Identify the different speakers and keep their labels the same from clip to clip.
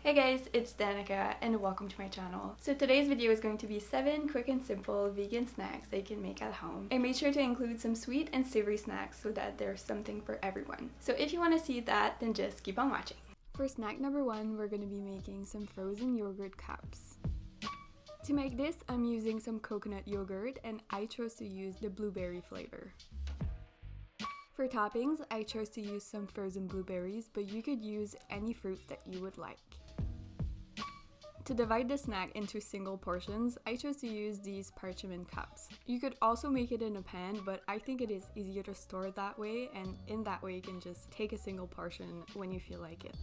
Speaker 1: Hey guys, it's Danica and welcome to my channel. So today's video is going to be 7 quick and simple vegan snacks that you can make at home. I made sure to include some sweet and savory snacks so that there's something for everyone. So if you want to see that, then just keep on watching. For snack number 1, we're going to be making some frozen yogurt cups. To make this, I'm using some coconut yogurt and I chose to use the blueberry flavor. For toppings, I chose to use some frozen blueberries, but you could use any fruits that you would like. To divide the snack into single portions, I chose to use these parchment cups. You could also make it in a pan, but I think it is easier to store it that way, and in that way you can just take a single portion when you feel like it.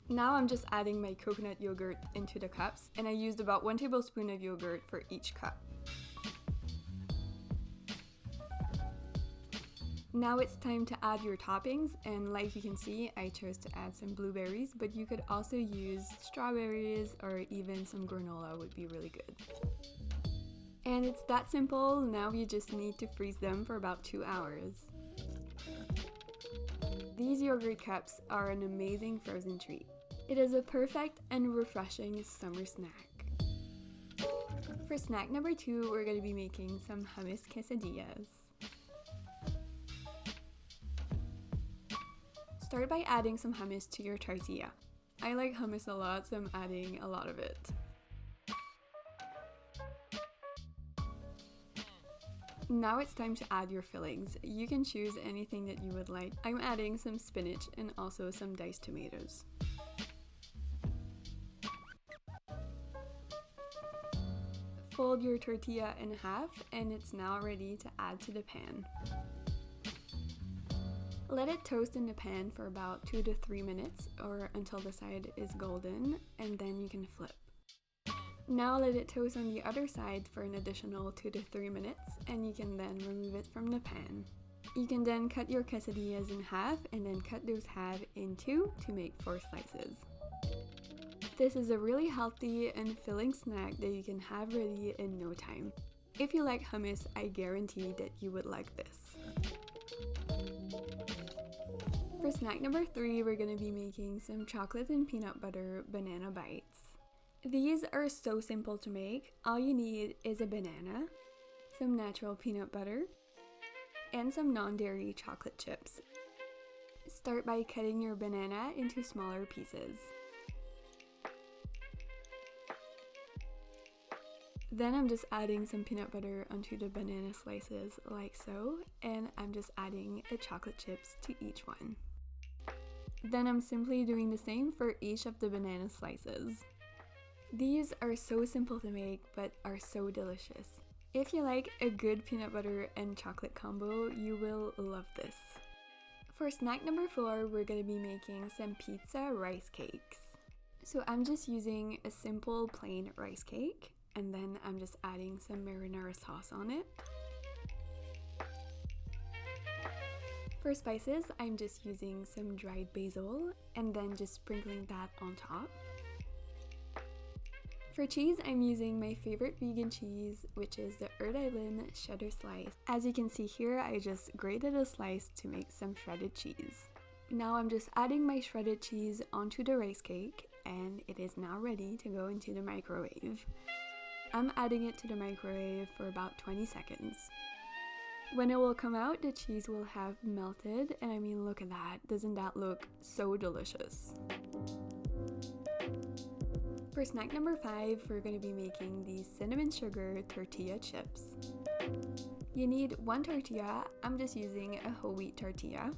Speaker 1: Now I'm just adding my coconut yogurt into the cups, and I used about 1 tablespoon of yogurt for each cup. Now it's time to add your toppings, and like you can see, I chose to add some blueberries, but you could also use strawberries or even some granola would be really good. And it's that simple. Now you just need to freeze them for about 2 hours. These yogurt cups are an amazing frozen treat. It is a perfect and refreshing summer snack. For snack number 2, we're going to be making some hummus quesadillas. Start by adding some hummus to your tortilla. I like hummus a lot, so I'm adding a lot of it. Now it's time to add your fillings. You can choose anything that you would like. I'm adding some spinach and also some diced tomatoes. Fold your tortilla in half and it's now ready to add to the pan. Let it toast in the pan for about 2 to 3 minutes or until the side is golden, and then you can flip. Now let it toast on the other side for an additional 2 to 3 minutes, and you can then remove it from the pan. You can then cut your quesadillas in half and then cut those half in 2 to make 4 slices. This is a really healthy and filling snack that you can have ready in no time. If you like hummus, I guarantee that you would like this. For snack number 3, we're going to be making some chocolate and peanut butter banana bites. These are so simple to make. All you need is a banana, some natural peanut butter, and some non-dairy chocolate chips. Start by cutting your banana into smaller pieces. Then I'm just adding some peanut butter onto the banana slices like so, and I'm just adding the chocolate chips to each one. Then I'm simply doing the same for each of the banana slices. These are so simple to make but are so delicious. If you like a good peanut butter and chocolate combo, you will love this. For snack number 4, we're going to be making some pizza rice cakes. So I'm just using a simple plain rice cake, and then I'm just adding some marinara sauce on it. For spices, I'm just using some dried basil and then just sprinkling that on top. For cheese, I'm using my favorite vegan cheese, which is the Rhode Island cheddar slice. As you can see here, I just grated a slice to make some shredded cheese. Now I'm just adding my shredded cheese onto the rice cake, and it is now ready to go into the microwave. I'm adding it to the microwave for about 20 seconds. When it will come out, the cheese will have melted, and I mean, look at that. Doesn't that look so delicious? For snack number 5, we're going to be making these cinnamon sugar tortilla chips. You need 1 tortilla. I'm just using a whole wheat tortilla.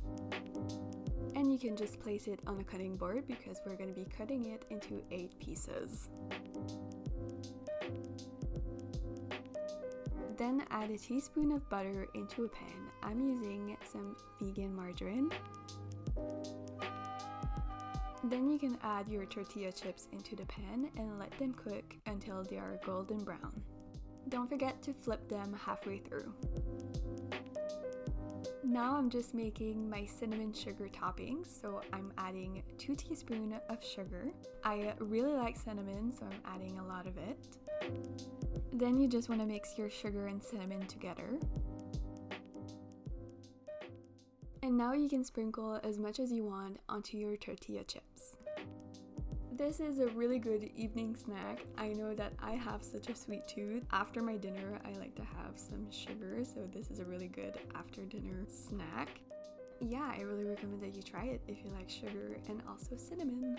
Speaker 1: And you can just place it on a cutting board because we're going to be cutting it into 8 pieces. Then add a teaspoon of butter into a pan. I'm using some vegan margarine. Then you can add your tortilla chips into the pan and let them cook until they are golden brown. Don't forget to flip them halfway through. Now I'm just making my cinnamon sugar toppings, so I'm adding 2 teaspoons of sugar. I really like cinnamon, so I'm adding a lot of it. Then you just want to mix your sugar and cinnamon together. And now you can sprinkle as much as you want onto your tortilla chips. This is a really good evening snack. I know that I have such a sweet tooth. After my dinner, I like to have some sugar, so this is a really good after dinner snack. Yeah, I really recommend that you try it if you like sugar and also cinnamon.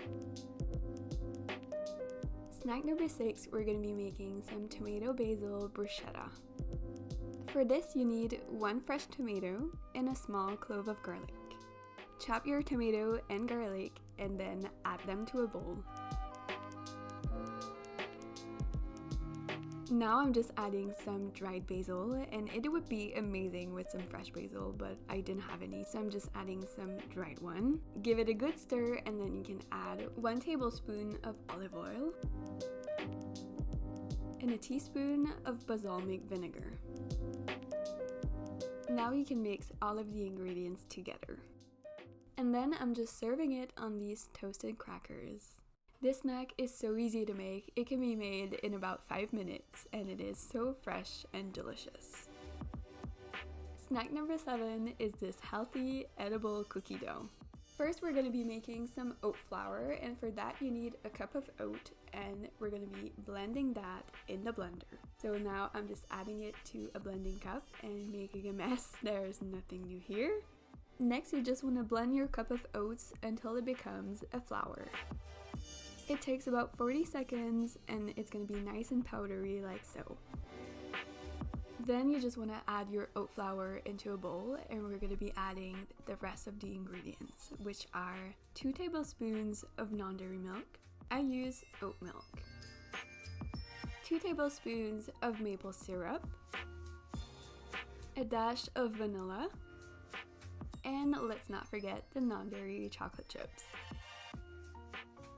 Speaker 1: Snack number 6, we're going to be making some tomato basil bruschetta. For this, you need 1 fresh tomato and a small clove of garlic. Chop your tomato and garlic and then add them to a bowl. Now I'm just adding some dried basil, and it would be amazing with some fresh basil, but I didn't have any, so I'm just adding some dried one. Give it a good stir, and then you can add 1 tablespoon of olive oil and a teaspoon of balsamic vinegar. Now you can mix all of the ingredients together. And then I'm just serving it on these toasted crackers. This snack is so easy to make. It can be made in about 5 minutes, and it is so fresh and delicious. Snack number 7 is this healthy, edible cookie dough. First, we're going to be making some oat flour, and for that you need a cup of oat, and we're going to be blending that in the blender. So now I'm just adding it to a blending cup and making a mess. There's nothing new here. Next, you just want to blend your cup of oats until it becomes a flour. It takes about 40 seconds and it's going to be nice and powdery like so. Then you just want to add your oat flour into a bowl, and we're going to be adding the rest of the ingredients, which are 2 tablespoons of non-dairy milk. I use oat milk. 2 tablespoons of maple syrup. A dash of vanilla. And let's not forget the non-dairy chocolate chips.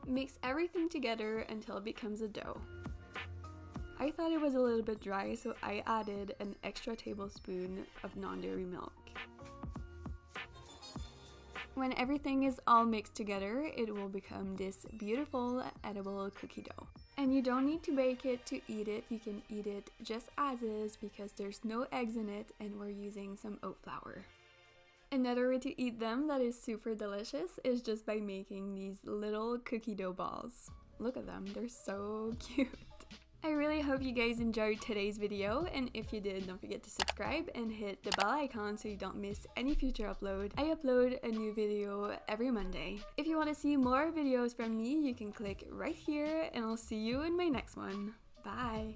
Speaker 1: Mix everything together until it becomes a dough. I thought it was a little bit dry, so I added an extra tablespoon of non-dairy milk. When everything is all mixed together, it will become this beautiful edible cookie dough. And you don't need to bake it to eat it. You can eat it just as is because there's no eggs in it and we're using some oat flour. Another way to eat them that is super delicious is just by making these little cookie dough balls. Look at them, they're so cute. I really hope you guys enjoyed today's video, and if you did, don't forget to subscribe and hit the bell icon so you don't miss any future upload. I upload a new video every Monday. If you want to see more videos from me, you can click right here, and I'll see you in my next one. Bye!